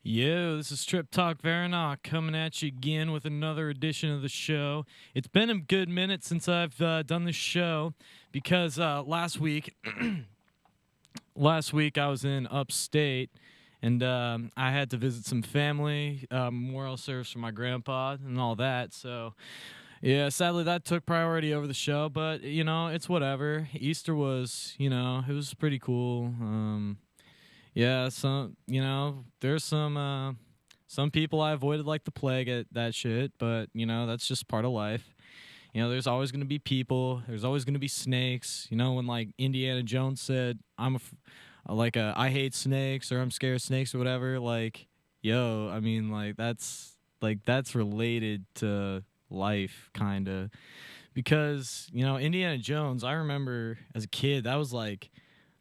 Yo, this is Talk Varunok coming at you again with another edition of the show. It's been a good minute since I've done this show because last week I was in upstate and I had to visit some family, memorial service for my grandpa and all that. So yeah, sadly that took priority over the show, but it's whatever. Easter was, it was pretty cool. Yeah, there's some people I avoided like the plague at that shit, but that's just part of life. There's always going to be people, there's always going to be snakes. When like Indiana Jones said, I hate snakes or I'm scared of snakes or whatever, like yo, I mean that's related to life kind of because Indiana Jones, I remember as a kid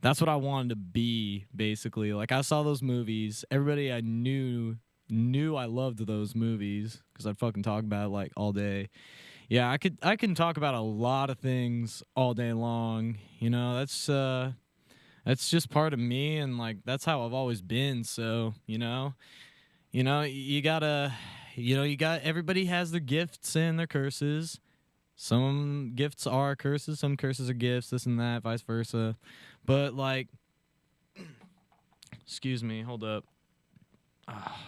that's what I wanted to be, basically. Like I saw those movies. Everybody I knew I loved those movies because I'd fucking talk about it like all day. Yeah, I can talk about a lot of things all day long. That's just part of me, and like that's how I've always been. So you gotta you got everybody has their gifts and their curses. Some gifts are curses, some curses are gifts, this and that, vice versa. But like, excuse me, hold up.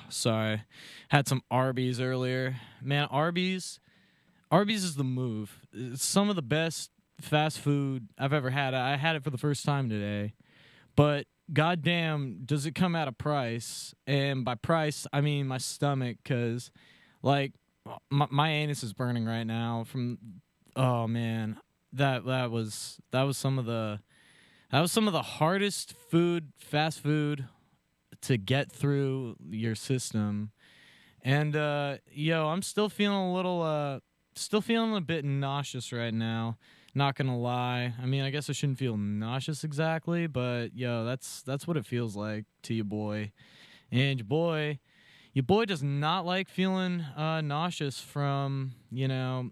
Sorry, had some Arby's earlier. Man, Arby's is the move. It's some of the best fast food I've ever had. I had it for the first time today, but goddamn, does it come at a price? And by price, I mean my stomach, because like my anus is burning right now from. Oh man, that was some of the hardest fast food to get through your system. And I'm still feeling a bit nauseous right now. Not gonna lie. I mean, I guess I shouldn't feel nauseous exactly, but that's what it feels like to your boy. And your boy does not like feeling nauseous from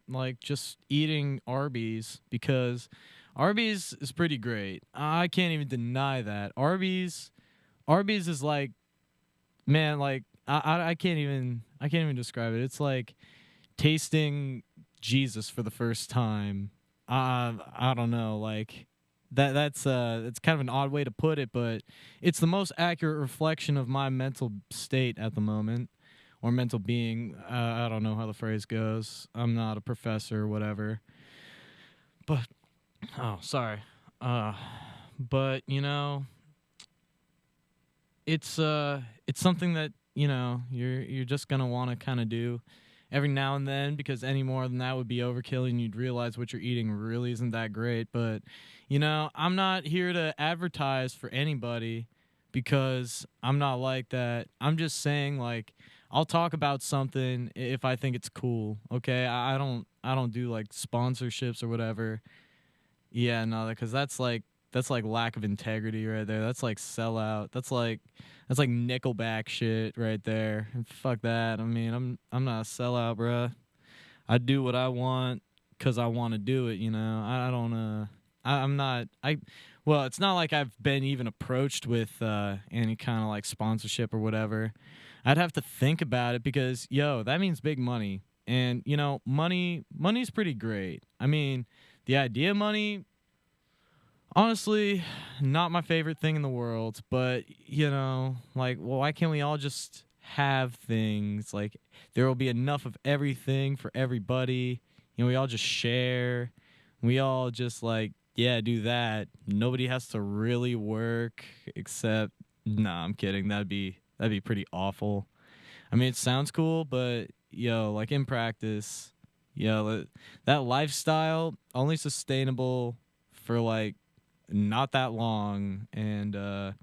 like just eating Arby's, because Arby's is pretty great. I can't even deny that. Arby's is like, man, like I can't even describe it. It's like tasting Jesus for the first time. I don't know, like that's it's kind of an odd way to put it, but it's the most accurate reflection of my mental state at the moment, or mental being. I don't know how the phrase goes. I'm not a professor or whatever. But oh, sorry. Uh, but it's something that you're just gonna want to kind of do every now and then, because any more than that would be overkill and you'd realize what you're eating really isn't that great. But I'm not here to advertise for anybody, because I'm not like that. I'm just saying, like, I'll talk about something if I think it's cool. Okay, I don't do like sponsorships or whatever. Yeah, no, because that's like lack of integrity right there. That's like sellout. That's like Nickelback shit right there. And fuck that. I mean, I'm not a sellout, bruh. I do what I want because I want to do it. I don't. I'm not. I. Well, it's not like I've been even approached with any kind of like sponsorship or whatever. I'd have to think about it, because that means big money, and money's pretty great. I mean, the idea of money, honestly, not my favorite thing in the world, but like, well, why can't we all just have things? Like, there will be enough of everything for everybody. We all just share. We all just like, yeah, do that. Nobody has to really work, except, nah, I'm kidding. That'd be pretty awful. I mean, it sounds cool, but like in practice, that lifestyle only sustainable for like not that long. And it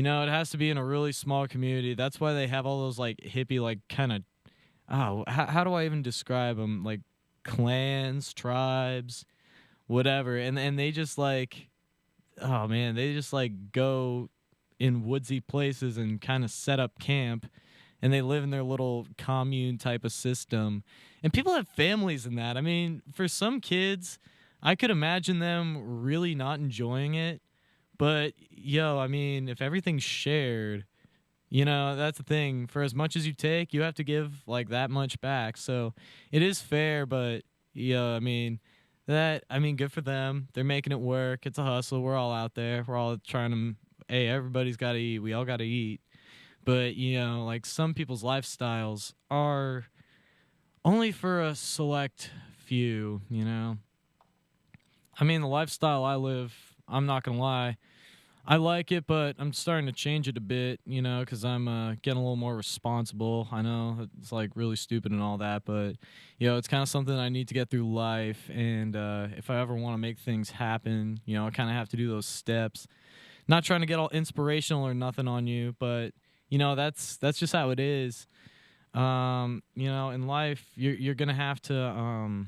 has to be in a really small community. That's why they have all those like hippie, like, kind of, how do I even describe them, like clans, tribes, whatever. And they just like, oh man, they just like go in woodsy places and kind of set up camp, and they live in their little commune type of system. And people have families in that. I mean, for some kids, I could imagine them really not enjoying it. But I mean, if everything's shared, That's the thing. For as much as you take, you have to give like that much back. So it is fair, but yeah, good for them. They're making it work. It's a hustle. We're all out there. We're all trying to. Hey, everybody's got to eat. We all got to eat. But like some people's lifestyles are only for a select few. The lifestyle I live, I'm not gonna lie, I like it, but I'm starting to change it a bit, because I'm getting a little more responsible. I know it's like really stupid and all that, but it's kind of something I need to get through life. And if I ever want to make things happen, I kind of have to do those steps. Not trying to get all inspirational or nothing on you, but that's just how it is. In life, you're gonna have to,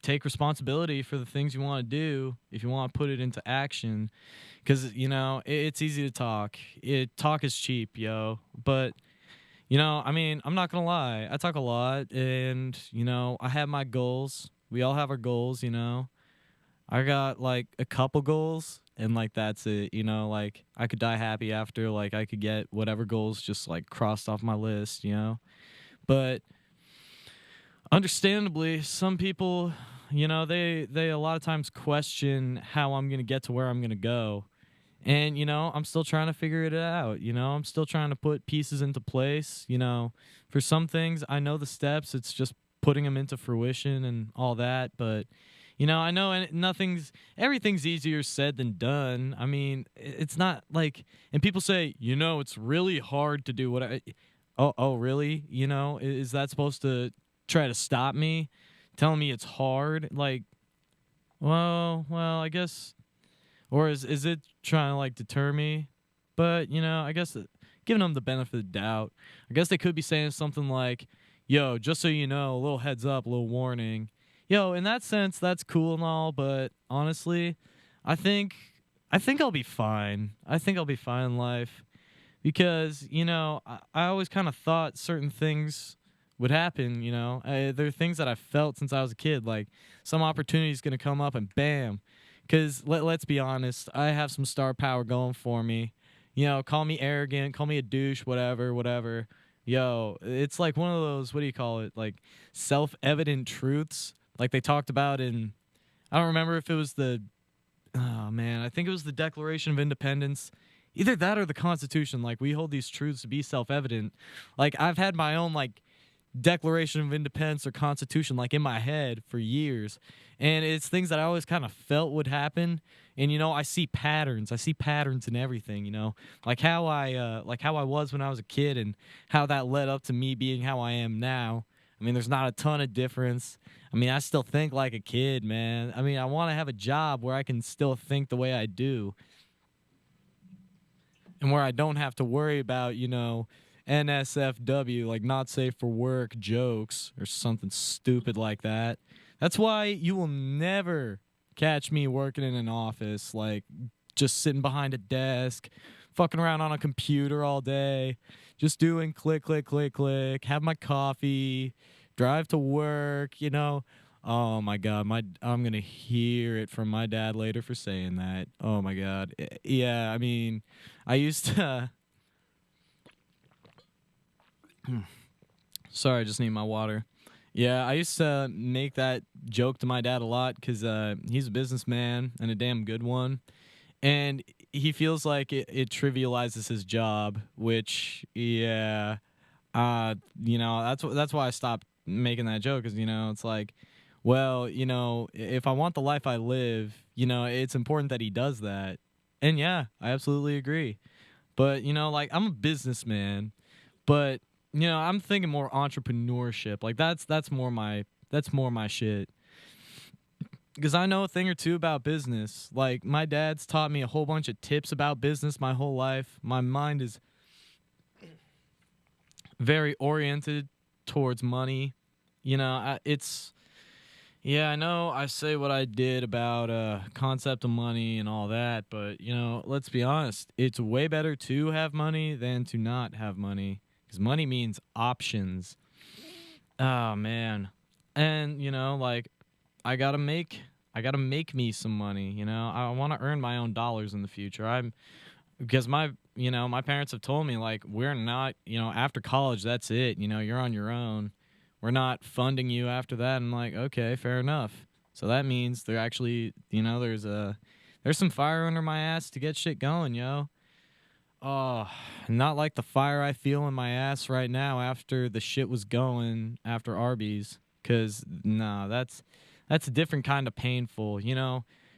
take responsibility for the things you want to do if you want to put it into action. Because it's easy to talk. Talk is cheap, yo. But I'm not gonna lie. I talk a lot, and I have my goals. We all have our goals. I got like a couple goals, and like that's it. Like I could die happy after like I could get whatever goals just like crossed off my list. But understandably, some people, they a lot of times question how I'm gonna get to where I'm gonna go. And, I'm still trying to figure it out. I'm still trying to put pieces into place. For some things, I know the steps. It's just putting them into fruition and all that. But, I know everything's easier said than done. It's not like, and people say, it's really hard to do oh, really? Is that supposed to try to stop me? Telling me it's hard? Like, well, I guess. Or is it trying to like deter me? But I guess giving them the benefit of the doubt. I guess they could be saying something like, "Yo, just so you know, a little heads up, a little warning." Yo, in that sense, that's cool and all, but honestly, I think I think I'll be fine. I think I'll be fine in life because I always kind of thought certain things would happen. There are things that I felt since I was a kid, like some opportunity is gonna come up and bam. Because let's be honest, I have some star power going for me. Call me arrogant, call me a douche, whatever, whatever. Yo, it's like one of those, what do you call it? Like self evident truths. Like they talked about I don't remember if it was oh man, I think it was the Declaration of Independence. Either that or the Constitution. Like we hold these truths to be self evident. Like I've had my own, like, Declaration of Independence or Constitution like in my head for years, and it's things that I always kind of felt would happen. And I see patterns. I see patterns in everything. Like how I was when I was a kid, and how that led up to me being how I am now. There's not a ton of difference. I still think like a kid, man. I want to have a job where I can still think the way I do, and where I don't have to worry about, NSFW, like not safe for work jokes or something stupid like that. That's why you will never catch me working in an office, like just sitting behind a desk, fucking around on a computer all day, just doing click, click, click, click, have my coffee, drive to work. Oh my god, I'm gonna hear it from my dad later for saying that. Oh my god. Yeah, I used to sorry, I just need my water. Yeah, I used to make that joke to my dad a lot because he's a businessman and a damn good one. And he feels like it trivializes his job, which, yeah, that's why I stopped making that joke because, it's like, well, if I want the life I live, it's important that he does that. And yeah, I absolutely agree. But, like, I'm a businessman, but I'm thinking more entrepreneurship. Like that's more my shit. Because I know a thing or two about business. Like my dad's taught me a whole bunch of tips about business my whole life. My mind is very oriented towards money. It's yeah, I know I say what I did about concept of money and all that, but let's be honest, it's way better to have money than to not have money because money means options. Oh man. And like I got to make me some money, I want to earn my own dollars in the future. because my parents have told me like we're not, after college that's it, you're on your own. We're not funding you after that. I'm like, okay, fair enough. So that means there actually, there's some fire under my ass to get shit going, yo. Oh, not like the fire I feel in my ass right now after the shit was going after Arby's. Cause nah, that's a different kind of painful,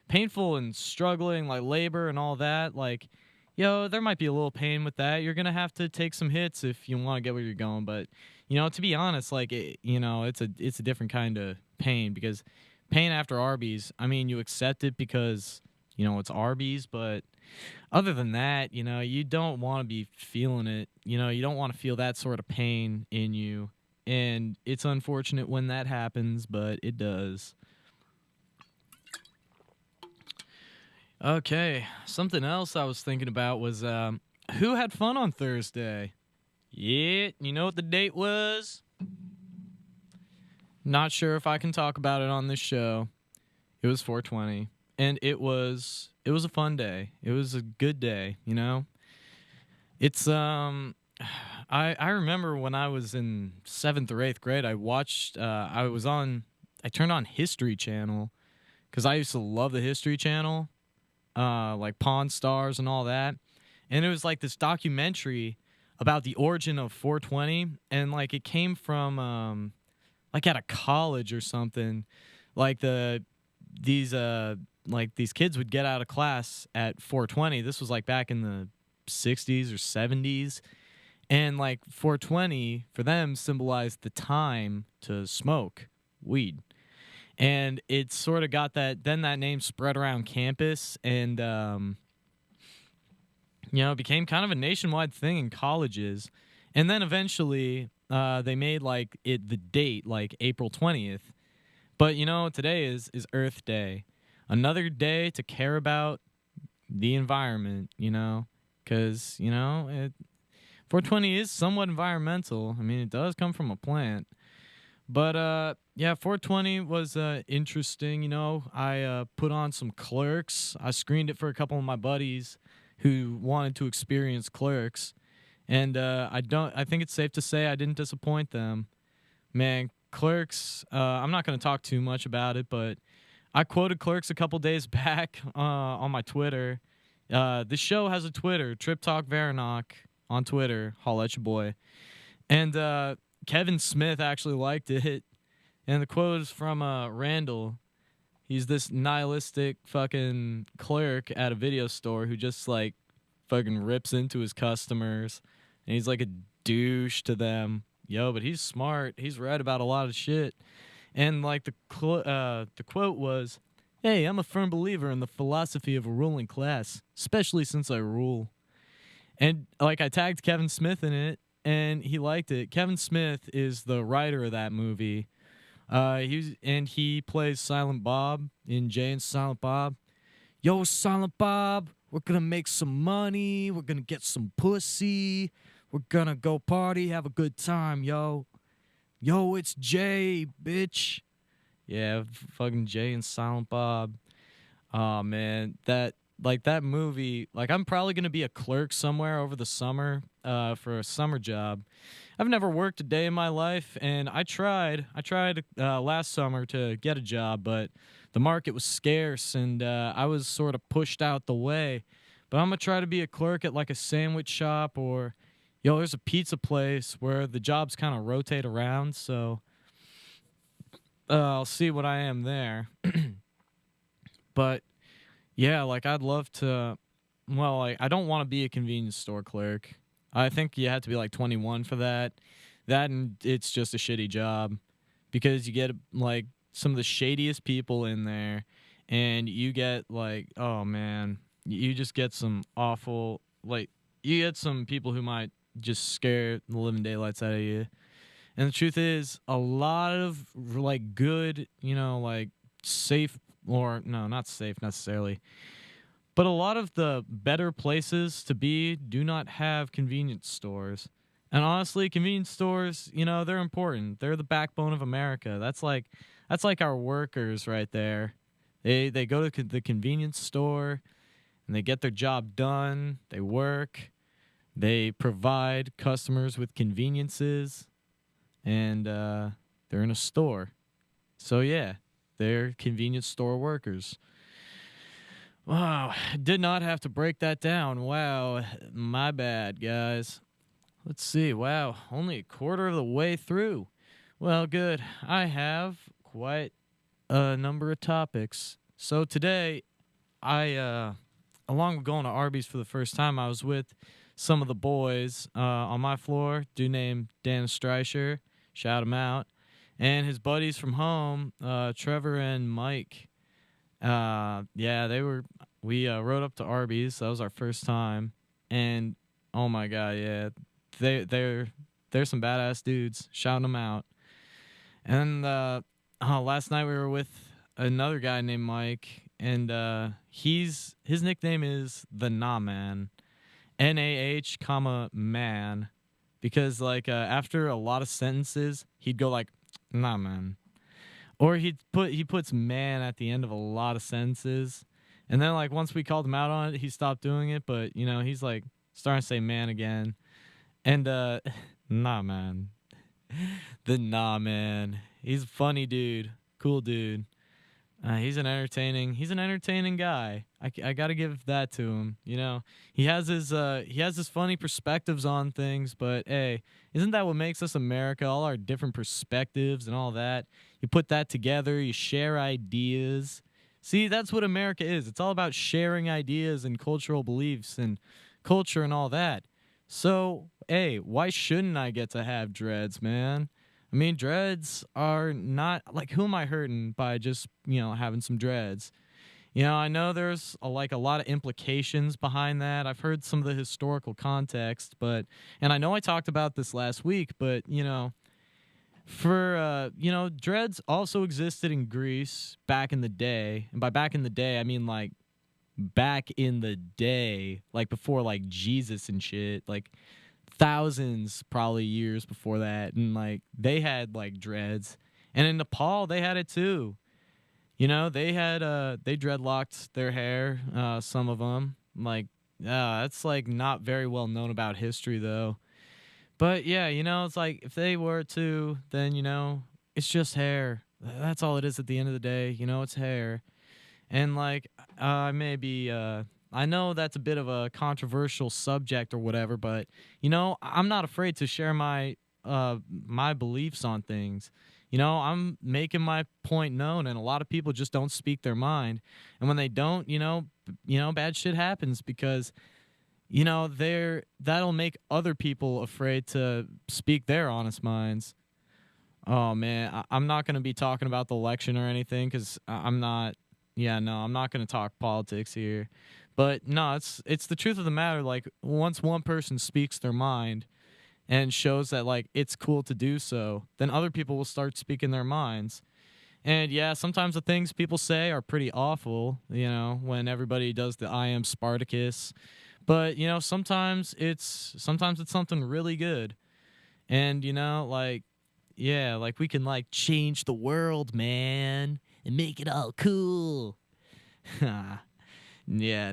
painful and struggling like labor and all that. Like, there might be a little pain with that. You're gonna have to take some hits if you want to get where you're going. But to be honest, like it's a different kind of pain because pain after Arby's. I mean, you accept it because it's Arby's, but other than that, you don't want to be feeling it. You don't want to feel that sort of pain in you. And it's unfortunate when that happens, but it does. Okay, something else I was thinking about was who had fun on Thursday? Yeah, you know what the date was? Not sure if I can talk about it on this show. It was 420, and it was a fun day. It was a good day, It's I remember when I was in 7th or 8th grade, I turned on History Channel cuz I used to love the History Channel, like Pawn Stars and all that. And it was like this documentary about the origin of 420, and like it came from like at a college or something. Like these these kids would get out of class at 420. This was like back in the 60s or 70s. And like 420 for them symbolized the time to smoke weed. And it sort of got that name spread around campus, and it became kind of a nationwide thing in colleges. And then eventually they made like the date like April 20th. But today is Earth Day. Another day to care about the environment, cuz 420 is somewhat environmental. I mean, it does come from a plant. But yeah, 420 was interesting. I put on some Clerks. I screened it for a couple of my buddies who wanted to experience Clerks, and I think it's safe to say I didn't disappoint them. Man, Clerks. I'm not going to talk too much about it, but I quoted Clerks a couple days back on my Twitter. This show has a Twitter, Talk Varunok on Twitter. Holla at your boy. And Kevin Smith actually liked it. And the quote is from Randall. He's this nihilistic fucking clerk at a video store who just like fucking rips into his customers. And he's like a douche to them. Yo, but he's smart. He's right about a lot of shit. And like the quote was, "Hey, I'm a firm believer in the philosophy of a ruling class, especially since I rule." And like I tagged Kevin Smith in it, and he liked it. Kevin Smith is the writer of that movie. He plays Silent Bob in Jay and Silent Bob. Yo, Silent Bob, we're gonna make some money. We're gonna get some pussy. We're gonna go party, have a good time, yo. Yo, it's Jay, bitch. Yeah, fucking Jay and Silent Bob. Oh man, that movie. Like, I'm probably gonna be a clerk somewhere over the summer, for a summer job. I've never worked a day in my life, and I tried last summer to get a job, but the market was scarce, and I was sort of pushed out the way. But I'm gonna try to be a clerk at like a sandwich shop, or there's a pizza place where the jobs kind of rotate around, so I'll see what I am there. But yeah, like I'd love to. Well, like I don't want to be a convenience store clerk. I think you have to be like 21 for that. That, and it's just a shitty job because you get like some of the shadiest people in there, and you get like, oh man, you just get some awful, like, you get some people who might just scare the living daylights out of you. And the truth is, a lot of like good, like safe, or no, not safe necessarily, but a lot of the better places to be do not have convenience stores. And honestly, convenience stores, they're important. They're the backbone of America. That's like our workers right there. They go to the convenience store. and they get their job done. They work. They provide customers with conveniences, and they're in a store. So yeah, they're convenience store workers. Wow, did not have to break that down. Wow, my bad, guys. Let's see. Wow, only a quarter of the way through. Well, good. I have quite a number of topics. So today, along with going to Arby's for the first time, I was with some of the boys on my floor, dude named Dan Streicher, shout him out, and his buddies from home, Trevor and Mike. Yeah, we rode up to Arby's. That was our first time, and oh my god, yeah, they're some badass dudes. Shouting them out. And last night we were with another guy named Mike, and his nickname is the Nah Man, NAH, comma man, because like after a lot of sentences he'd go like Nah Man, or he puts man at the end of a lot of sentences, and then like once we called him out on it, he stopped doing it, but he's like starting to say man again, and Nah Man. The Nah Man. He's a funny dude. Cool dude. He's an entertaining guy. I got to give that to him. He has his funny perspectives on things, but hey, isn't that what makes us America? All our different perspectives and all that. You put that together, you share ideas. See, that's what America is. It's all about sharing ideas and cultural beliefs and culture and all that. So, hey, why shouldn't I get to have dreads, man? I mean, dreads are not like, who am I hurting by just, having some dreads? I know there's a lot of implications behind that. I've heard some of the historical context, and I know I talked about this last week, but, dreads also existed in Greece back in the day. And by back in the day, I mean like back in the day, like before like Jesus and shit, like thousands probably years before that, and like they had like dreads, and in Nepal they had it too. They dreadlocked their hair, some of them, like that's like not very well known about history though. But yeah, it's like if they were to, then it's just hair. That's all it is at the end of the day. It's hair. And like maybe I know that's a bit of a controversial subject or whatever, but I'm not afraid to share my beliefs on things. I'm making my point known, and a lot of people just don't speak their mind. And when they don't, bad shit happens because that'll make other people afraid to speak their honest minds. Oh man, I'm not gonna be talking about the election or anything because I'm not. Yeah, no, I'm not gonna talk politics here. But no, it's the truth of the matter. Like once one person speaks their mind and shows that like it's cool to do so, then other people will start speaking their minds. And yeah, sometimes the things people say are pretty awful, when everybody does the I am Spartacus. But, sometimes it's something really good. And, like yeah, like we can like change the world, man, and make it all cool. Yeah,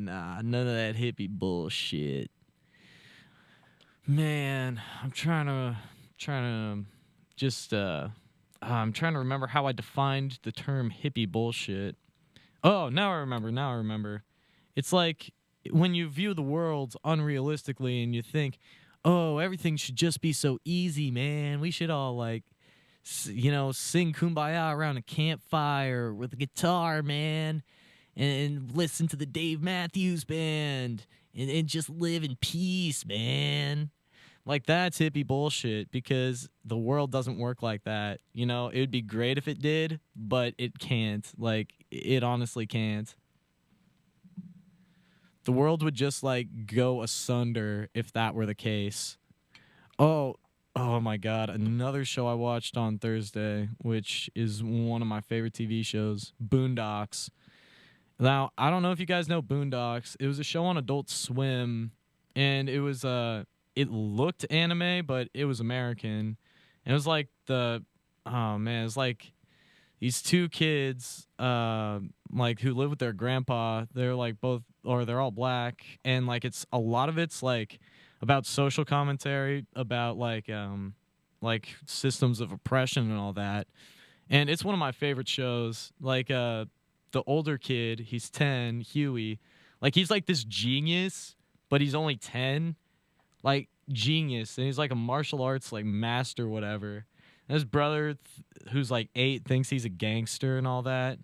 nah, none of that hippie bullshit. Man, I'm trying to just I'm trying to remember how I defined the term hippie bullshit. Oh, now I remember. It's like when you view the world unrealistically and you think, "Oh, everything should just be so easy, man. We should all like sing kumbaya around a campfire with a guitar, man, and listen to the Dave Matthews Band and just live in peace, man." Like that's hippie bullshit because the world doesn't work like that. It would be great if it did, but it can't. Like it honestly can't. The world would just like go asunder if that were the case. Oh, oh my god, another show I watched on Thursday, which is one of my favorite TV shows, Boondocks. Now, I don't know if you guys know Boondocks. It was a show on Adult Swim, and it looked anime, but it was American. And it was like oh man, it was like these two kids like who live with their grandpa. They're like both or they're all black, and like it's a lot of it's like about social commentary about like systems of oppression and all that. And it's one of my favorite shows. Like the older kid, he's 10, Huey. Like he's like this genius, but he's only 10. Like genius, and he's like a martial arts like master whatever. And his brother who's like 8 thinks he's a gangster and all that.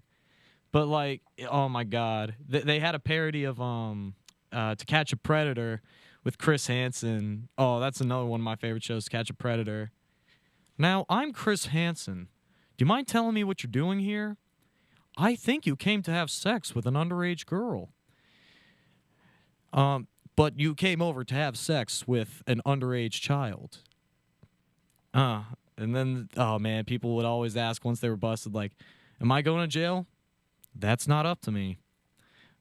But like oh my god. They had a parody of To Catch a Predator with Chris Hansen. Oh, that's another one of my favorite shows, To Catch a Predator. Now, I'm Chris Hansen. Do you mind telling me what you're doing here? I think you came to have sex with an underage girl. But you came over to have sex with an underage child. Uh, and then, oh man, people would always ask once they were busted, like, am I going to jail? That's not up to me.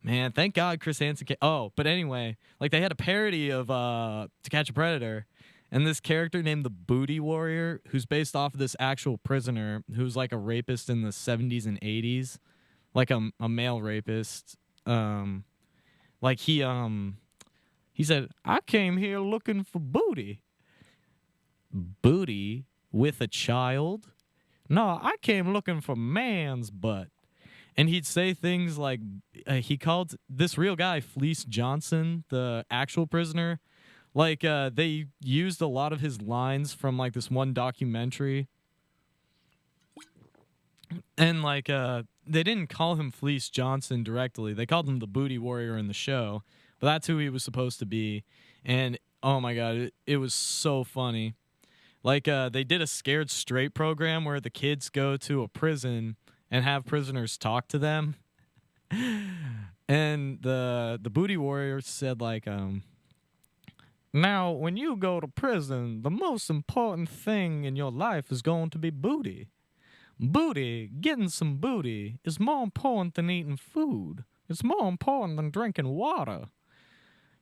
Man, thank God Chris Hansen came. Oh, but anyway, like they had a parody of To Catch a Predator, and this character named the Booty Warrior, who's based off of this actual prisoner who's like a rapist in the 70s and 80s, like a male rapist. Like he said, I came here looking for booty. Booty with a child? No, I came looking for man's butt. And he'd say things like, he called this real guy Fleece Johnson, the actual prisoner. Like, they used a lot of his lines from, like, this one documentary. And, like, they didn't call him Fleece Johnson directly. They called him the Booty Warrior in the show. But that's who he was supposed to be. And, oh, my God, it was so funny. Like, they did a Scared Straight program where the kids go to a prison and have prisoners talk to them. And the Booty Warrior said, like, now, when you go to prison, the most important thing in your life is going to be booty. Booty, getting some booty, is more important than eating food. It's more important than drinking water.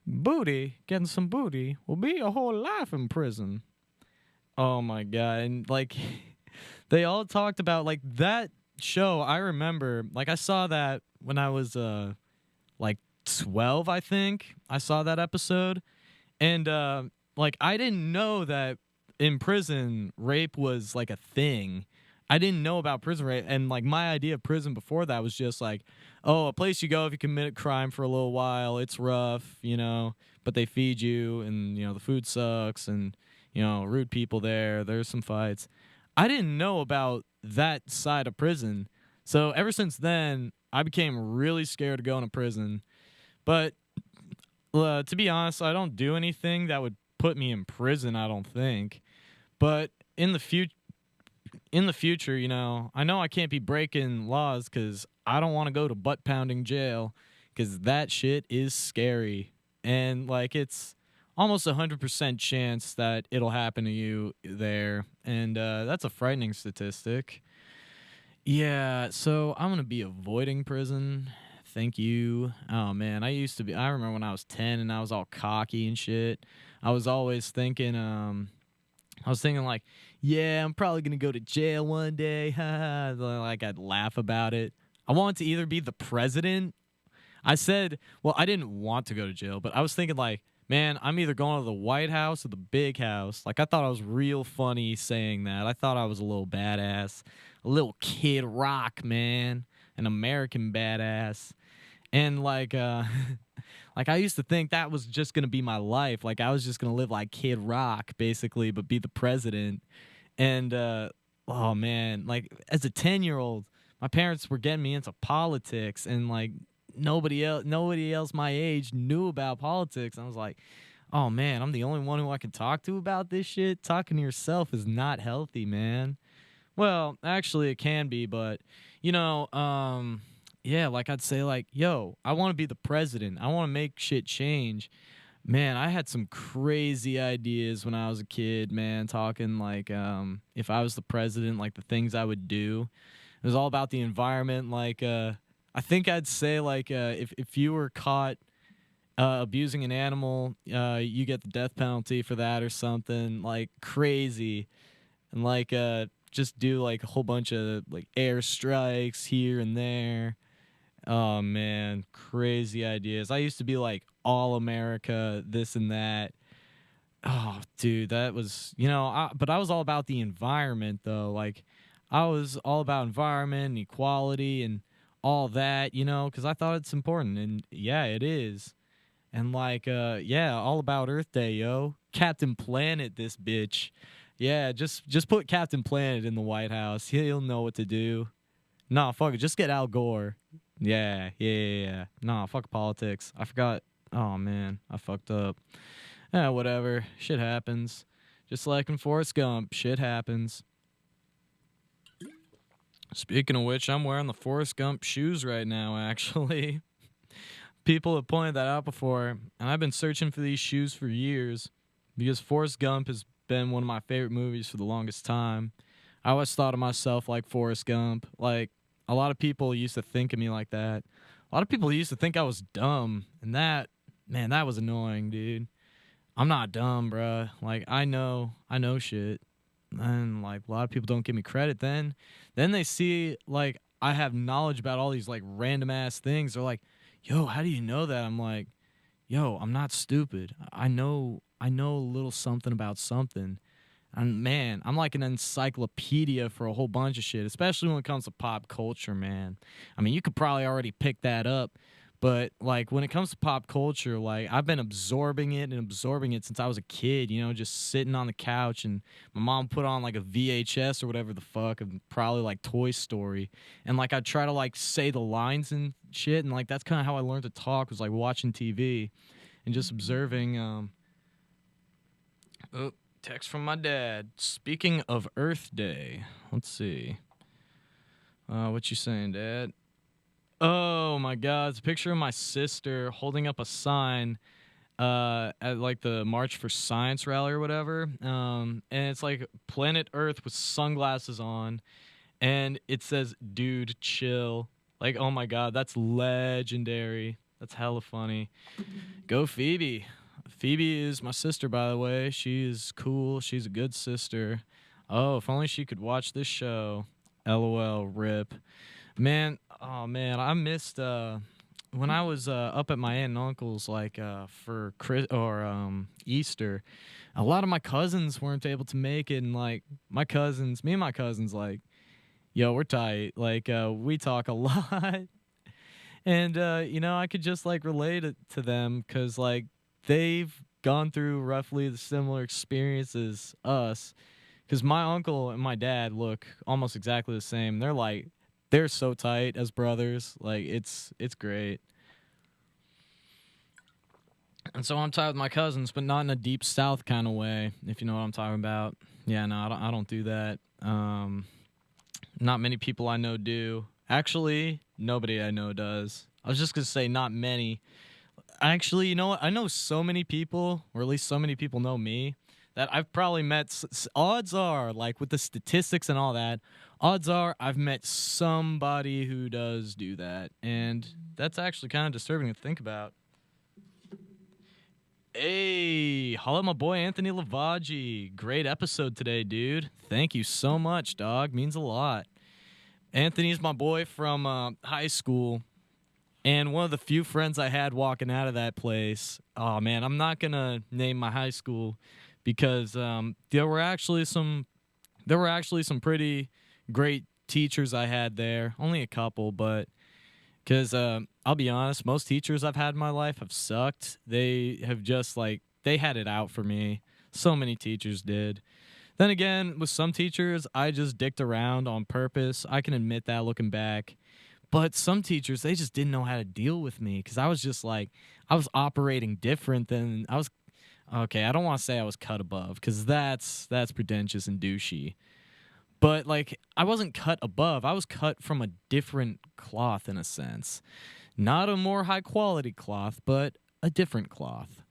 Booty, getting some booty, will be your whole life in prison. Oh my God. And like, they all talked about like that show. I remember, like, I saw that when I was like 12, I think. I saw that episode. And like, I didn't know that in prison, rape was like a thing. I didn't know about prison rape. And like, my idea of prison before that was just like, oh, a place you go if you commit a crime for a little while. It's rough, you know, but they feed you and, you know, the food sucks and, you know, rude people there. There's some fights. I didn't know about that side of prison. So ever since then, I became really scared of going to prison. But to be honest, I don't do anything that would put me in prison, I don't think. But in the future, you know I can't be breaking laws because I don't want to go to butt pounding jail because that shit is scary. And like, it's almost 100% chance that it'll happen to you there. And that's a frightening statistic. Yeah, so I'm going to be avoiding prison. Thank you. Oh man, I remember when I was 10 and I was all cocky and shit. I was always thinking, I was thinking like, yeah, I'm probably going to go to jail one day. Like, I'd laugh about it. I wanted to either be the president. I said, well, I didn't want to go to jail, but I was thinking like, man, I'm either going to the White House or the big house. Like, I thought I was real funny saying that. I thought I was a little badass, a little Kid Rock, man, an American badass. And like, like, I used to think that was just gonna be my life. Like, I was just gonna live like Kid Rock, basically, but be the president. And oh man, like as a 10-year-old, my parents were getting me into politics, and like nobody else my age knew about politics. And I was like, oh man, I'm the only one who I can talk to about this shit. Talking to yourself is not healthy, man. Well, actually, it can be, but you know, yeah, like I'd say, like, yo, I want to be the president. I want to make shit change. Man, I had some crazy ideas when I was a kid, man, talking like if I was the president, like the things I would do. It was all about the environment. Like, I think I'd say, like, if you were caught abusing an animal, you get the death penalty for that or something, like crazy. And like, just do like a whole bunch of like airstrikes here and there. Oh man, crazy ideas. I used to be like all America, this and that. Oh, dude, that was, but I was all about the environment though. Like, I was all about environment and equality and all that, because I thought it's important. And yeah, it is. And like, yeah, all about Earth Day, yo. Captain Planet, this bitch. Yeah, just put Captain Planet in the White House. He'll know what to do. Nah, fuck it. Just get Al Gore. Yeah. Nah, fuck politics. I forgot. Oh man, I fucked up. Whatever. Shit happens. Just like in Forrest Gump, shit happens. Speaking of which, I'm wearing the Forrest Gump shoes right now, actually. People have pointed that out before, and I've been searching for these shoes for years because Forrest Gump has been one of my favorite movies for the longest time. I always thought of myself like Forrest Gump. Like, a lot of people used to think of me like that. A lot of people used to think I was dumb, and that was annoying, dude. I'm not dumb, bruh. Like, I know shit. And like a lot of people don't give me credit then they see like I have knowledge about all these like random ass things. They're like, "Yo, how do you know that?" I'm like, "Yo, I'm not stupid. I know a little something about something." And man, I'm like an encyclopedia for a whole bunch of shit, especially when it comes to pop culture, man. I mean, you could probably already pick that up, but like when it comes to pop culture, like I've been absorbing it since I was a kid, just sitting on the couch and my mom put on like a VHS or whatever the fuck, and probably like Toy Story. And like I'd try to like say the lines and shit, and like that's kind of how I learned to talk, was like watching TV and just observing. Oh, text from my dad. Speaking of Earth Day, let's see. What you saying, Dad? Oh my God! It's a picture of my sister holding up a sign at like the March for Science rally or whatever. And it's like planet Earth with sunglasses on, and it says "Dude, chill." Like, oh my God, that's legendary. That's hella funny. Go Phoebe. Phoebe is my sister, by the way. She is cool. She's a good sister. Oh, if only she could watch this show. LOL, rip. Man, oh man, I missed when I was up at my aunt and uncle's like for Easter. A lot of my cousins weren't able to make it, and like me and my cousins, like, yo, we're tight. Like we talk a lot. And I could just like relate it to them because like they've gone through roughly the similar experiences us. Because my uncle and my dad look almost exactly the same. They're so tight as brothers. Like it's great. And so I'm tight with my cousins, but not in a deep South kind of way, if you know what I'm talking about. Yeah, no, I don't do that. Not many people I know do. Actually, nobody I know does. I was just gonna say not many. Actually, you know what? I know so many people, or at least so many people know me, that I've probably met. Odds are, like with the statistics and all that, odds are I've met somebody who does do that, and that's actually kind of disturbing to think about. Hey, holla at my boy Anthony Lavaggi. Great episode today, dude. Thank you so much, dog. Means a lot. Anthony's my boy from high school, and one of the few friends I had walking out of that place. Oh man, I'm not gonna name my high school because there were actually some pretty great teachers I had there. Only a couple, but because I'll be honest, most teachers I've had in my life have sucked. They have just like they had it out for me. So many teachers did. Then again, with some teachers, I just dicked around on purpose. I can admit that looking back. But some teachers, they just didn't know how to deal with me because I was just like, I was operating different than I was. Okay, I don't want to say I was cut above because that's pretentious and douchey. But like, I wasn't cut above. I was cut from a different cloth in a sense. Not a more high quality cloth, but a different cloth.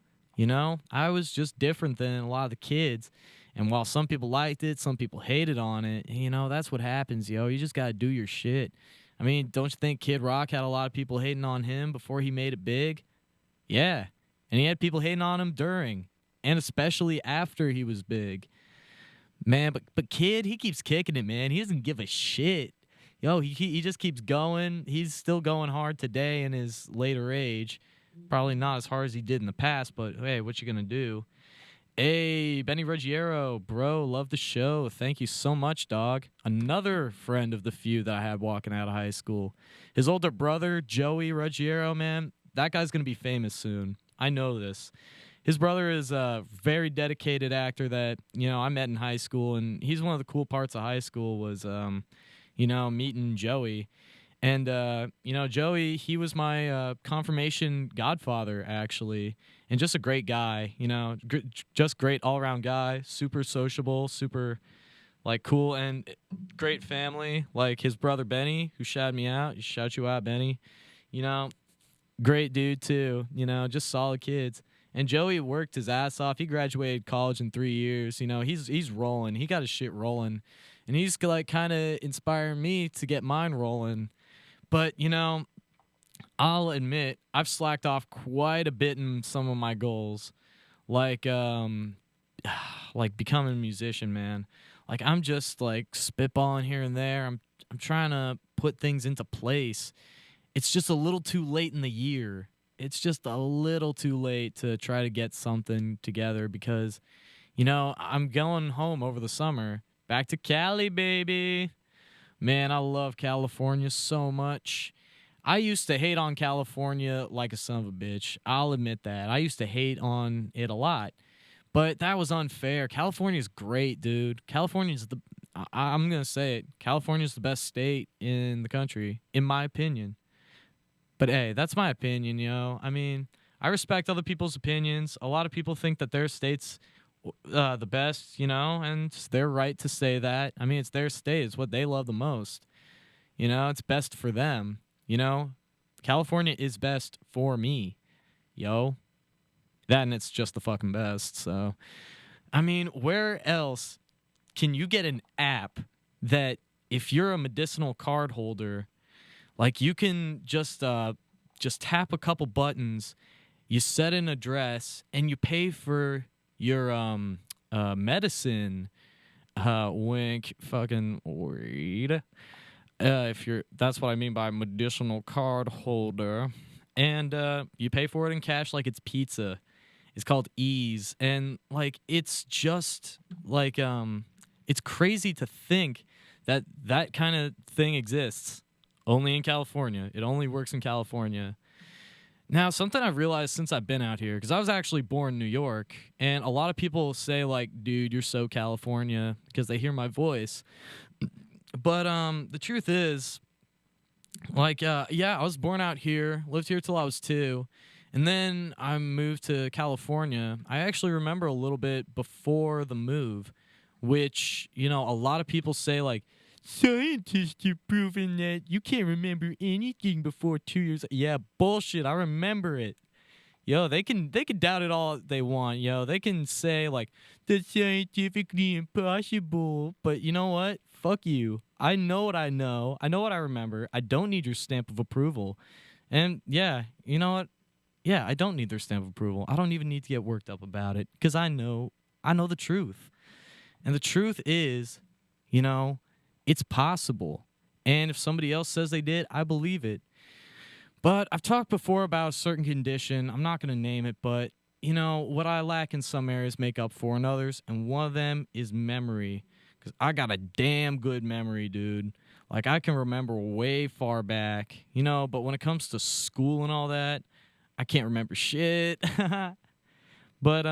I was just different than a lot of the kids. And while some people liked it, some people hated on it. That's what happens, yo. You just got to do your shit. I mean, don't you think Kid Rock had a lot of people hating on him before he made it big? Yeah. And he had people hating on him during and especially after he was big. Man, but Kid, he keeps kicking it, man. He doesn't give a shit. yo, he just keeps going. He's still going hard today in his later age. Probably not as hard as he did in the past, but hey, what you gonna do? Hey, Benny Ruggiero, bro, love the show. Thank you so much, dog. Another friend of the few that I had walking out of high school. His older brother, Joey Ruggiero, man, that guy's going to be famous soon. I know this. His brother is a very dedicated actor that, I met in high school, and he's one of the cool parts of high school was, meeting Joey. And, Joey, he was my confirmation godfather, actually, and just a great guy, just great all around guy, super sociable, super, like, cool, and great family. Like his brother, Benny, who shouted me out. Shout you out, Benny. You know, great dude, too, just solid kids. And Joey worked his ass off. He graduated college in 3 years. He's rolling. He got his shit rolling. And he's, like, kind of inspiring me to get mine rolling. But, I'll admit I've slacked off quite a bit in some of my goals. Like like becoming a musician, man. Like I'm just like spitballing here and there. I'm trying to put things into place. It's just a little too late in the year. It's just a little too late to try to get something together because I'm going home over the summer. Back to Cali, baby. Man, I love California so much. I used to hate on California like a son of a bitch. I'll admit that. I used to hate on it a lot. But that was unfair. California's great, dude. I'm going to say it. California's the best state in the country, in my opinion. But hey, that's my opinion, I mean, I respect other people's opinions. A lot of people think that their state's the best, and it's their right to say that. I mean, it's their state. It's what they love the most. It's best for them. California is best for me. Yo. That and it's just the fucking best. So, I mean, where else can you get an app that if you're a medicinal card holder, like you can just tap a couple buttons, you set an address, and you pay for your medicine. Wink, fucking weed. That's what I mean by medicinal card holder, and you pay for it in cash like it's pizza. It's called Ease, and like it's just like it's crazy to think that that kind of thing exists only in California. It only works in California. Now, something I've realized since I've been out here, because I was actually born in New York, and a lot of people say like, "Dude, you're so California," because they hear my voice. But the truth is, like, I was born out here, lived here till I was 2, and then I moved to California. I actually remember a little bit before the move, which, a lot of people say, like, scientists have proven that you can't remember anything before 2 years. Yeah, bullshit. I remember it. Yo, they can doubt it all they want. Yo, they can say like that's scientifically impossible. But you know what? Fuck you. I know what I know. I know what I remember. I don't need your stamp of approval. And yeah, you know what? Yeah, I don't need their stamp of approval. I don't even need to get worked up about it because I know the truth. And the truth is, it's possible. And if somebody else says they did, I believe it. But I've talked before about a certain condition. I'm not going to name it, but, what I lack in some areas make up for in others. And one of them is memory. Because I got a damn good memory, dude. Like, I can remember way far back, but when it comes to school and all that, I can't remember shit. But,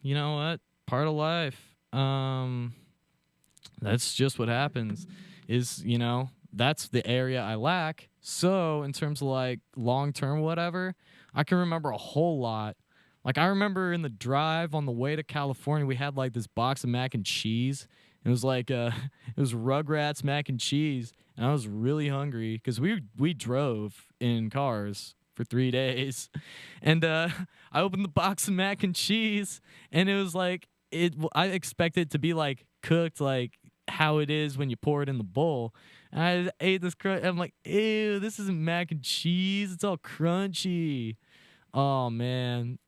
you know what? Part of life. That's just what happens is, that's the area I lack. So in terms of like long term, whatever, I can remember a whole lot. Like I remember in the drive on the way to California, we had like this box of mac and cheese. It was like it was Rugrats mac and cheese, and I was really hungry because we drove in cars for 3 days, and I opened the box of mac and cheese, and it was like I expected it to be like cooked like how it is when you pour it in the bowl. And I ate this crunch. I'm like, ew, this isn't mac and cheese. It's all crunchy. Oh man,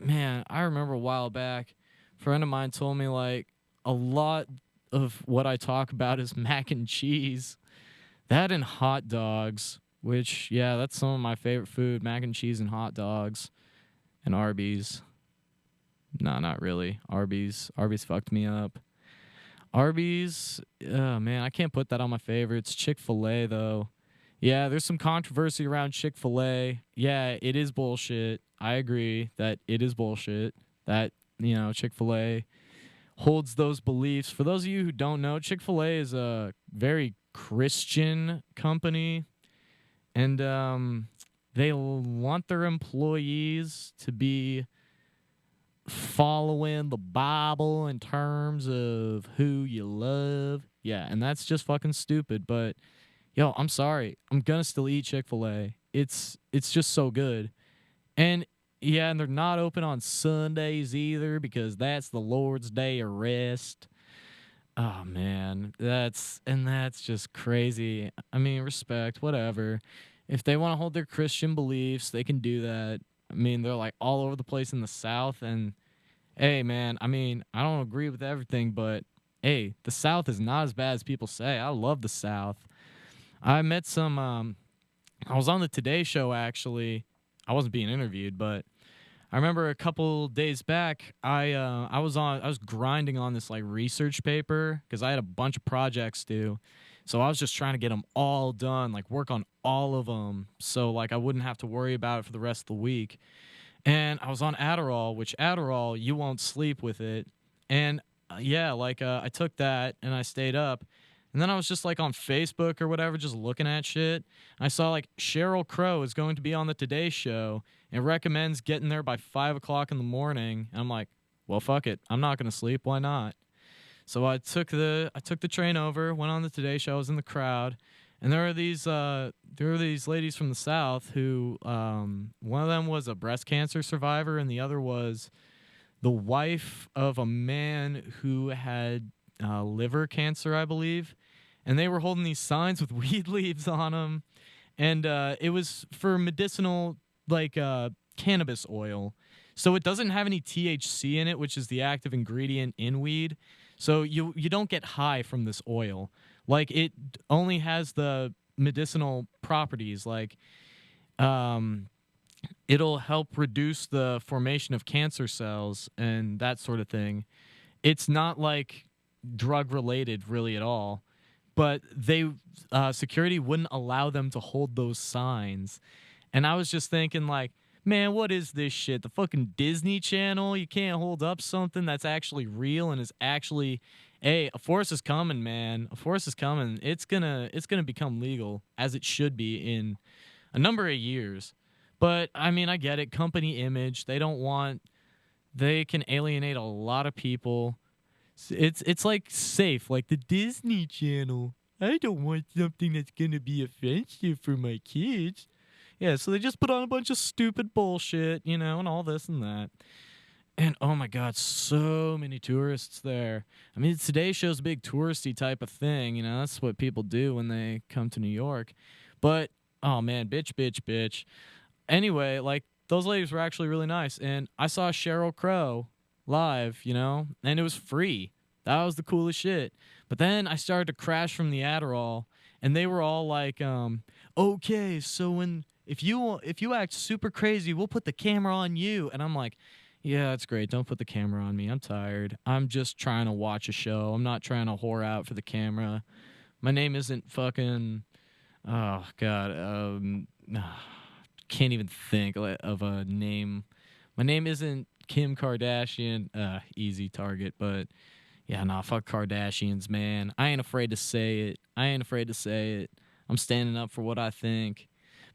I remember a while back, a friend of mine told me like a lot of what I talk about is mac and cheese. That and hot dogs, which, yeah, that's some of my favorite food, mac and cheese and hot dogs, and Arby's. No, not really. Arby's fucked me up. Arby's, oh man, I can't put that on my favorites. Chick-fil-A though. Yeah, there's some controversy around Chick-fil-A. Yeah, it is bullshit. I agree that it is bullshit. That, Chick-fil-A holds those beliefs. For those of you who don't know, Chick-fil-A is a very Christian company, and they want their employees to be following the Bible in terms of who you love. Yeah, and that's just fucking stupid. But yo, I'm sorry, I'm gonna still eat Chick-fil-A. It's just so good. And yeah, and they're not open on Sundays either because that's the Lord's day of rest. Oh man, that's just crazy. I mean, respect, whatever. If they want to hold their Christian beliefs, they can do that. I mean, they're like all over the place in the South, and hey, man, I mean, I don't agree with everything, but hey, the South is not as bad as people say. I love the South. I met some. I was on the Today Show actually. I wasn't being interviewed, but I remember a couple days back, I was grinding on this like research paper because I had a bunch of projects due, so I was just trying to get them all done, like work on all of them, so like I wouldn't have to worry about it for the rest of the week. And I was on Adderall, which Adderall you won't sleep with it, and yeah, like I took that and I stayed up. And then I was just like on Facebook or whatever, just looking at shit. And I saw like Sheryl Crow is going to be on the Today Show and recommends getting there by 5 o'clock in the morning. And I'm like, well, fuck it. I'm not gonna sleep. Why not? So I took the train over, went on the Today Show. I was in the crowd, and there were these ladies from the South who one of them was a breast cancer survivor, and the other was the wife of a man who had liver cancer, I believe. And they were holding these signs with weed leaves on them, and it was for medicinal, like cannabis oil. So it doesn't have any THC in it, which is the active ingredient in weed. So you don't get high from this oil. Like it only has the medicinal properties, like it'll help reduce the formation of cancer cells and that sort of thing. It's not like drug related really at all, but they security wouldn't allow them to hold those signs. And I was just thinking like, man, what is this shit? The fucking Disney Channel? You can't hold up something that's actually real and is actually, hey, a force is coming, man. A force is coming. It's gonna become legal, as it should be in a number of years. But I mean, I get it. Company image. They can alienate a lot of people. It's like safe, like the Disney Channel. I don't want something that's gonna be offensive for my kids. Yeah, so they just put on a bunch of stupid bullshit, and all this and that. And oh my god, so many tourists there. I mean, Today Show's a big touristy type of thing, that's what people do when they come to New York. But oh man, bitch, bitch, bitch. Anyway, like those ladies were actually really nice, and I saw Sheryl Crow live, and it was free. That was the coolest shit. But then I started to crash from the Adderall, and they were all like, okay, so if you act super crazy, we'll put the camera on you. And I'm like, yeah, that's great. Don't put the camera on me. I'm tired. I'm just trying to watch a show. I'm not trying to whore out for the camera. My name isn't fucking, oh god, can't even think of a name. My name isn't Kim Kardashian. Easy target, but yeah, nah, fuck Kardashians, man. I ain't afraid to say it. I'm standing up for what I think.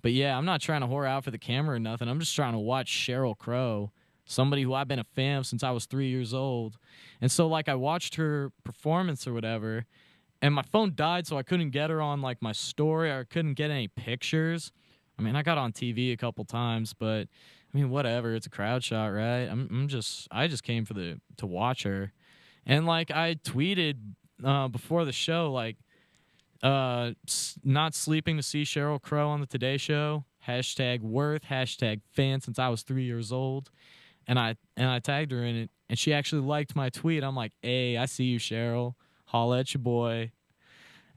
But yeah, I'm not trying to whore out for the camera or nothing. I'm just trying to watch Sheryl Crow, somebody who I've been a fan of since I was 3 years old. And so like I watched her performance or whatever, and my phone died, so I couldn't get her on like my story. I couldn't get any pictures. I mean, I got on TV a couple times, but I mean, whatever. It's a crowd shot, right? I just came to watch her, and like I tweeted before the show, like not sleeping to see Sheryl Crow on the Today Show. #worth, #fan since I was 3 years old, and I tagged her in it, and she actually liked my tweet. I'm like, hey, I see you, Sheryl. Holla at your boy.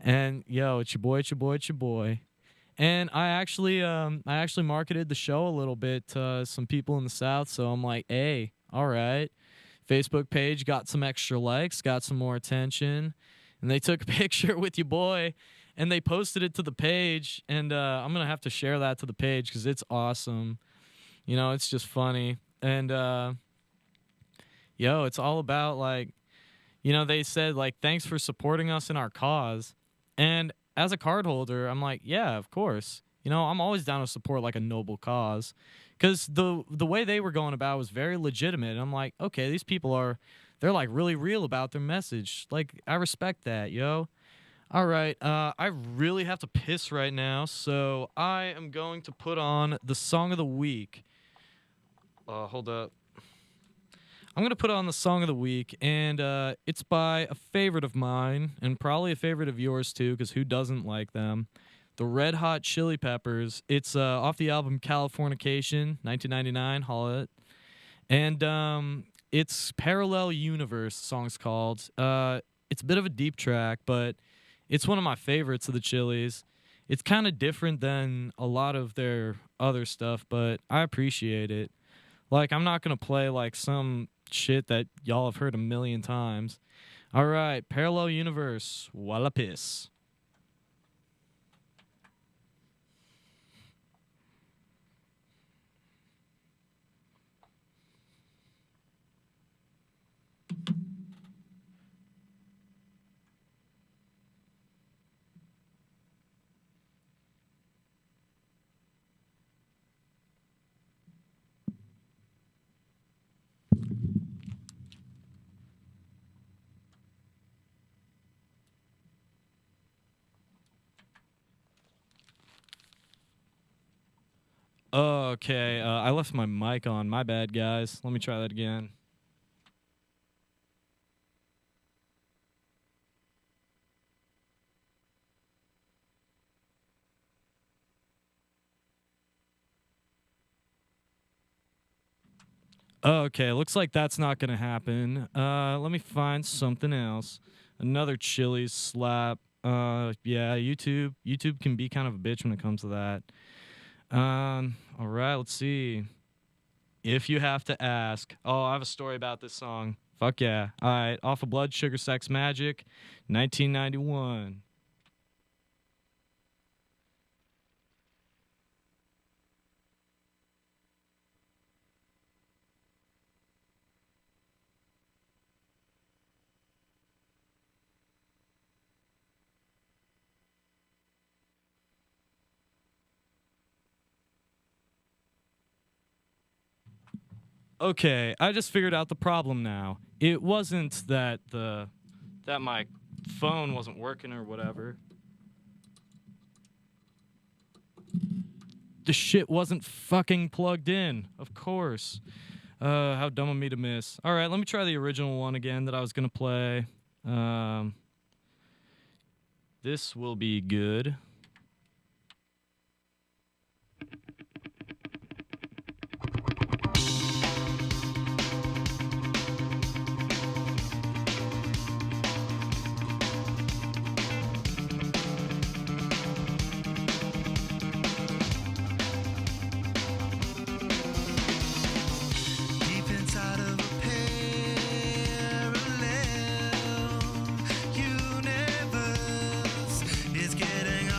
And yo, it's your boy, it's your boy, it's your boy. And I actually marketed the show a little bit to some people in the South. So I'm like, hey, all right. Facebook page got some extra likes, got some more attention, and they took a picture with your boy, and they posted it to the page. And I'm gonna have to share that to the page because it's awesome. You know, it's just funny. And yo, it's all about like, you know, they said like, thanks for supporting us in our cause. And as a card holder, I'm like, yeah, of course. You know, I'm always down to support like a noble cause, because the way they were going about was very legitimate. And I'm like, okay, these people they're like really real about their message. Like, I respect that, yo. All right, I really have to piss right now, so I am going to put on the song of the week. Hold up. I'm going to put on the song of the week, and it's by a favorite of mine, and probably a favorite of yours too, because who doesn't like them? The Red Hot Chili Peppers. It's off the album Californication, 1999, holla it. And it's Parallel Universe, the song's called. It's a bit of a deep track, but it's one of my favorites of the Chili's. It's kind of different than a lot of their other stuff, but I appreciate it. Like, I'm not going to play like some shit that y'all have heard a million times. All right, Parallel Universe, Walla Piss. Okay, I left my mic on. My bad, guys. Let me try that again. Okay, looks like that's not gonna happen. Let me find something else. Another Chili's slap. Yeah, YouTube can be kind of a bitch when it comes to that. All right, let's see. If you have to ask. Oh, I have a story about this song. Fuck yeah. All right, off of Blood Sugar Sex Magic, 1991. Okay, I just figured out the problem now. It wasn't that my phone wasn't working or whatever. The shit wasn't fucking plugged in. Of course. How dumb of me to miss. All right, let me try the original one again that I was gonna play. This will be good. It's getting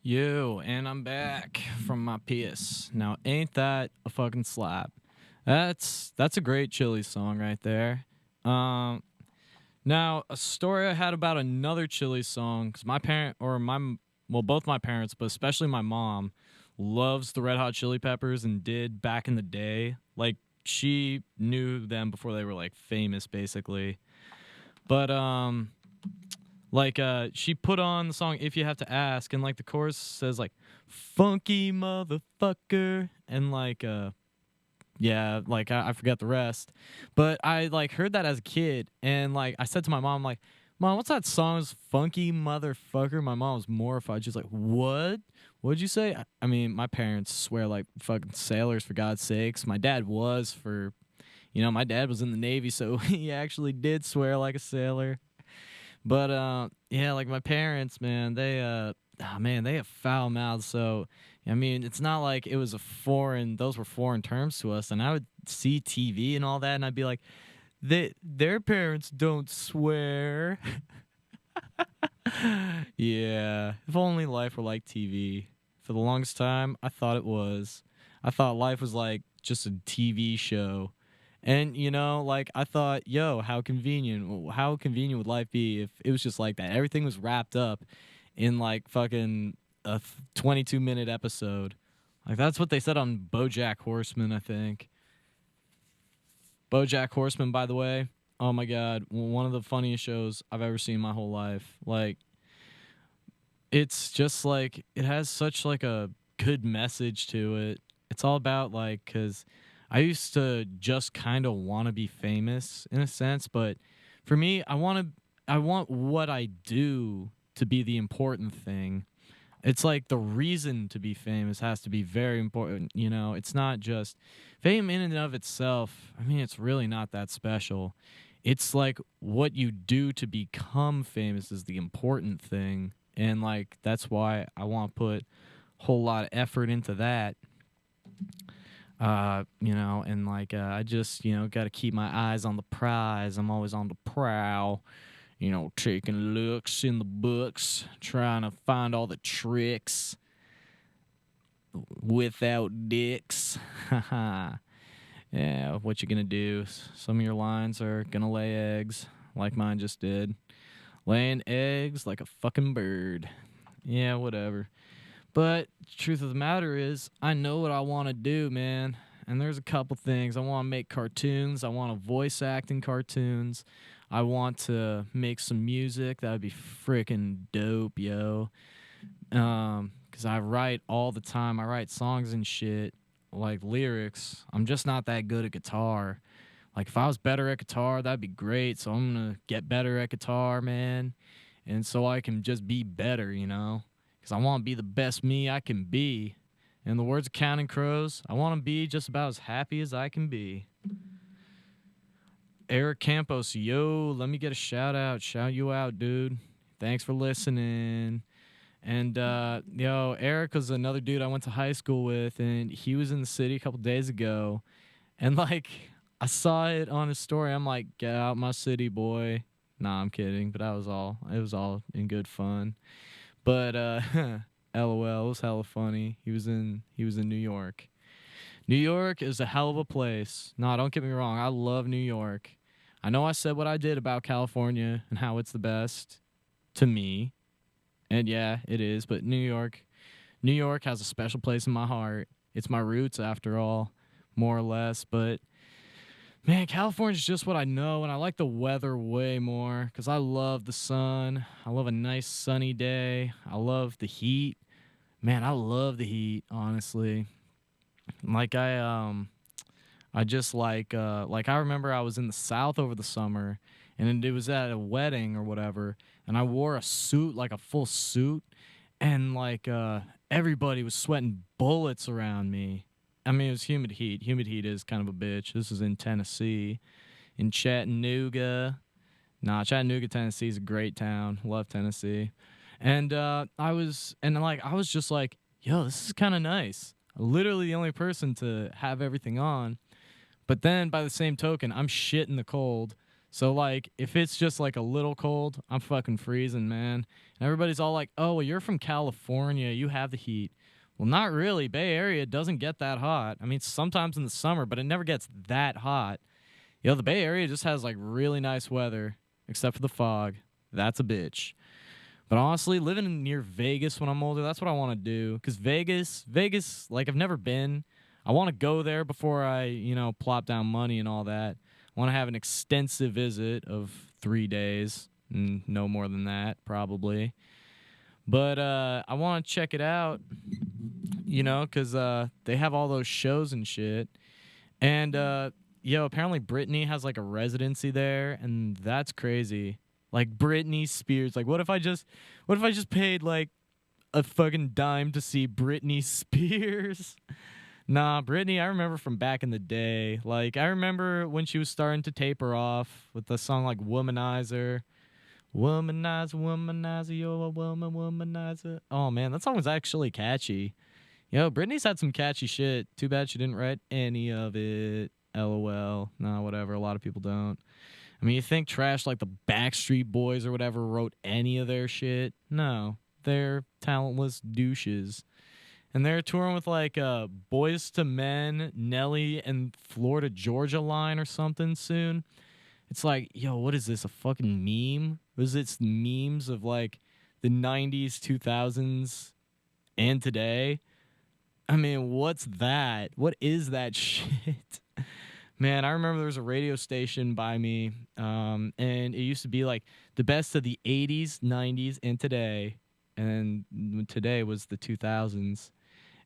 And I'm back from my piss. Now, ain't that a fucking slap? That's a great Chili song right there. Um, Now a story I had about another Chili song because my parent or my well, both my parents, but especially my mom, loves the Red Hot Chili Peppers and did back in the day. Like she knew them before they were like famous, basically. But she put on the song "If You Have to Ask" and like the chorus says like "funky motherfucker" and yeah, like I forgot the rest. But I like heard that as a kid and like I said to my mom like, "Mom, what's that song's funky motherfucker?" My mom was mortified. She's like, "What? What'd you say?" I mean, my parents swear like fucking sailors for God's sakes. My dad was for my dad was in the Navy, so he actually did swear like a sailor. But yeah, like my parents, man, they have foul mouths. So I mean, it's not like it was a foreign; those were foreign terms to us. And I would see TV and all that, and I'd be like, their parents don't swear. Yeah, if only life were like TV. For the longest time, I thought it was. I thought life was like just a TV show. And like I thought, yo, how convenient. How convenient would life be if it was just like that? Everything was wrapped up in like fucking a 22-minute episode. Like that's what they said on BoJack Horseman, I think. BoJack Horseman, by the way. Oh my god, one of the funniest shows I've ever seen in my whole life. Like it's just like it has such like a good message to it. It's all about like cuz I used to just kind of want to be famous in a sense, but for me, I want what I do to be the important thing. It's like the reason to be famous has to be very important, you know? It's not just fame in and of itself. I mean, it's really not that special. It's like what you do to become famous is the important thing. And like that's why I want to put a whole lot of effort into that. And like I just, got to keep my eyes on the prize. I'm always on the prowl, taking looks in the books, trying to find all the tricks without dicks. Haha. Yeah, what you gonna do? Some of your lines are gonna lay eggs, like mine just did. Laying eggs like a fucking bird. Yeah, whatever. But truth of the matter is, I know what I want to do, man. And there's a couple things. I want to make cartoons. I want to voice act in cartoons. I want to make some music. That would be freaking dope, yo. 'Cause I write all the time. I write songs and shit, like lyrics. I'm just not that good at guitar. Like if I was better at guitar, that'd be great. So I'm gonna get better at guitar, man. And so I can just be better, because I want to be the best me I can be. In the words of Counting Crows, I want to be just about as happy as I can be. Eric Campos, yo, let me get a shout out. Shout you out, dude. Thanks for listening. And Eric was another dude I went to high school with, and he was in the city a couple days ago. And like I saw it on his story. I'm like, get out my city, boy. Nah, I'm kidding, but it was all in good fun. But LOL, it was hella funny. He was in New York. New York is a hell of a place. No, don't get me wrong. I love New York. I know I said what I did about California and how it's the best to me. And yeah, it is, but New York has a special place in my heart. It's my roots after all, more or less, but man, California's just what I know, and I like the weather way more because I love the sun. I love a nice sunny day. I love the heat. Man, I love the heat, honestly. Like I just like I remember I was in the South over the summer, and it was at a wedding or whatever, and I wore a suit, like a full suit, and like everybody was sweating bullets around me. I mean, it was humid heat. Humid heat is kind of a bitch. This is in Tennessee, in Chattanooga. Nah, Chattanooga, Tennessee is a great town. Love Tennessee. And I was just like, yo, this is kind of nice. Literally the only person to have everything on. But then by the same token, I'm shit in the cold. So like if it's just like a little cold, I'm fucking freezing, man. And everybody's all like, "Oh, well, you're from California. You have the heat." Well, not really. Bay Area doesn't get that hot. I mean, sometimes in the summer, but it never gets that hot. The Bay Area just has like really nice weather, except for the fog. That's a bitch. But honestly, living near Vegas when I'm older, that's what I want to do. Cause Vegas, like I've never been. I want to go there before I, plop down money and all that. I want to have an extensive visit of 3 days, no more than that, probably. But I want to check it out, because they have all those shows and shit. And apparently Britney has like a residency there, and that's crazy. Like Britney Spears. Like what if I just paid like a fucking dime to see Britney Spears? Nah, Britney, I remember from back in the day. Like I remember when she was starting to taper off with the song like Womanizer. Womanizer, womanizer, you're a woman, womanizer. Oh man, that song was actually catchy. Britney's had some catchy shit. Too bad she didn't write any of it. LOL. Nah, whatever. A lot of people don't. I mean, you think trash like the Backstreet Boys or whatever wrote any of their shit? No. They're talentless douches. And they're touring with like Boys to Men, Nelly, and Florida Georgia Line or something soon. It's like, yo, what is this? A fucking meme? Was it memes of like the 90s, 2000s, and today? I mean, what's that? What is that shit? Man, I remember there was a radio station by me, and it used to be like the best of the 80s, 90s, and today. And today was the 2000s.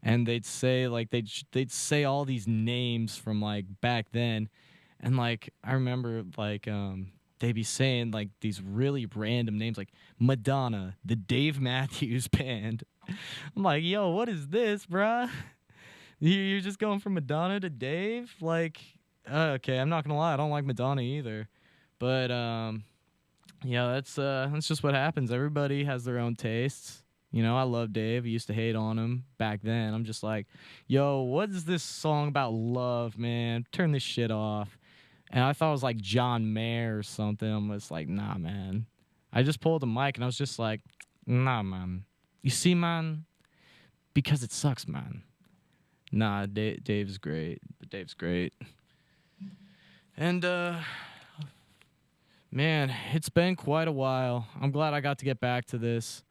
And they'd say like they'd say all these names from like back then, and like I remember like they'd be saying like these really random names like Madonna, the Dave Matthews Band. I'm like, yo, what is this, bruh? You're just going from Madonna to Dave? Like, okay, I'm not gonna lie, I don't like Madonna either. But that's just what happens. Everybody has their own tastes. I love Dave. I used to hate on him back then. I'm just like, yo, what is this song about love, man? Turn this shit off. And I thought it was like John Mayer or something. I'm just like, nah, man. I just pulled the mic and I was just like, nah, man. You see, man? Because it sucks, man. Nah, Dave's great. Dave's great. And, man, it's been quite a while. I'm glad I got to get back to this.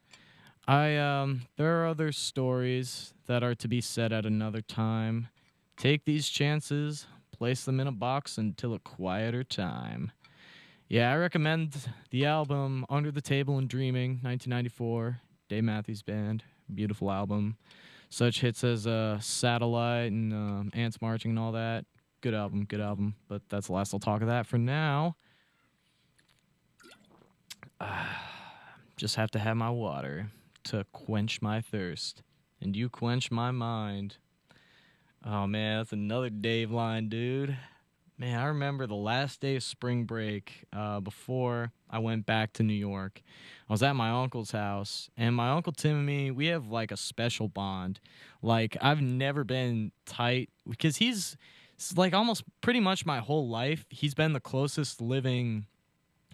There are other stories that are to be said at another time. Take these chances, place them in a box until a quieter time. Yeah, I recommend the album Under the Table and Dreaming, 1994, Dave Matthews Band. Beautiful album. Such hits as Satellite and Ants Marching and all that. Good album, good album. But that's the last I'll talk of that for now. Just have to have my water to quench my thirst. And you quench my mind. Oh, man, that's another Dave line, dude. Man, I remember the last day of spring break before I went back to New York. I was at my uncle's house, and my Uncle Tim and me, we have, like, a special bond. Like, I've never been tight, because he's, like, almost pretty much my whole life, he's been the closest living,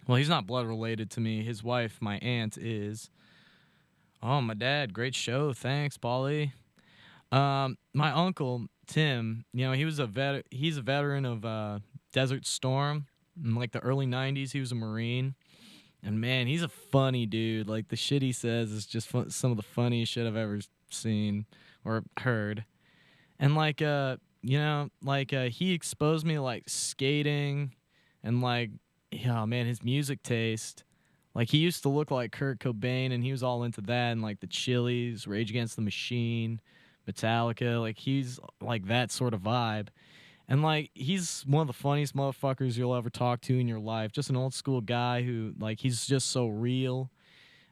well, he's not blood related to me. His wife, my aunt, is. Oh, my dad, great show. Thanks, Paulie. My uncle Tim, he's a veteran of Desert Storm. In like the early '90s, he was a Marine, and man, he's a funny dude. Like the shit he says is just some of the funniest shit I've ever seen or heard. And he exposed me to like skating, and like, yeah, man, his music taste. Like, he used to look like Kurt Cobain, and he was all into that, and, like, the Chili's, Rage Against the Machine, Metallica. Like, he's, like, that sort of vibe. And, like, he's one of the funniest motherfuckers you'll ever talk to in your life. Just an old-school guy who, like, he's just so real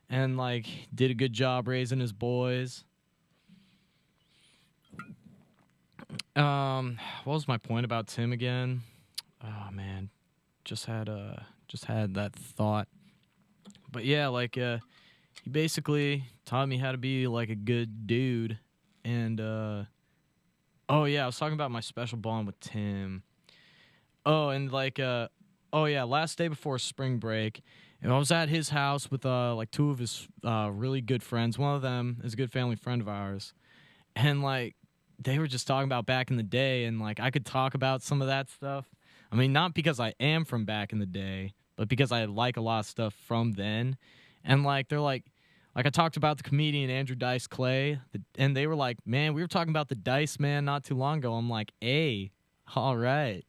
and, like, did a good job raising his boys. What was my point about Tim again? Oh, man. Just had that thought. But yeah, like he basically taught me how to be like a good dude. And oh yeah, I was talking about my special bond with Tim. Oh, and like Oh yeah, last day before spring break, and I was at his house with like two of his really good friends. One of them is a good family friend of ours, and like they were just talking about back in the day, and like I could talk about some of that stuff. I mean, not because I am from back in the day, but because I like a lot of stuff from then. And like they're like I talked about the comedian Andrew Dice Clay, and they were like, "Man, we were talking about the Dice Man not too long ago." I'm like, "Hey, all right."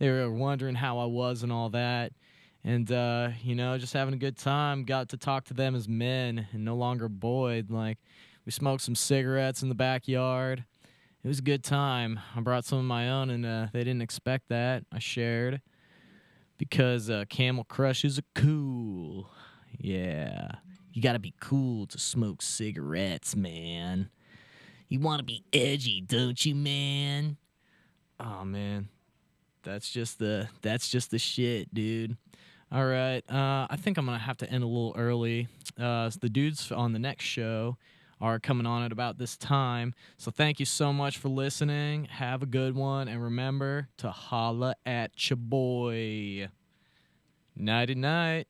They were wondering how I was and all that. And just having a good time. Got to talk to them as men and no longer boys. Like we smoked some cigarettes in the backyard. It was a good time. I brought some of my own, and they didn't expect that. I shared because Camel Crushes are cool. Yeah, you gotta be cool to smoke cigarettes, man. You want to be edgy, don't you, man? Oh man, that's just the shit, dude. All right. I think I'm gonna have to end a little early. The dudes on the next show are coming on at about this time. So thank you so much for listening. Have a good one, and remember to holla at your boy. Nighty night.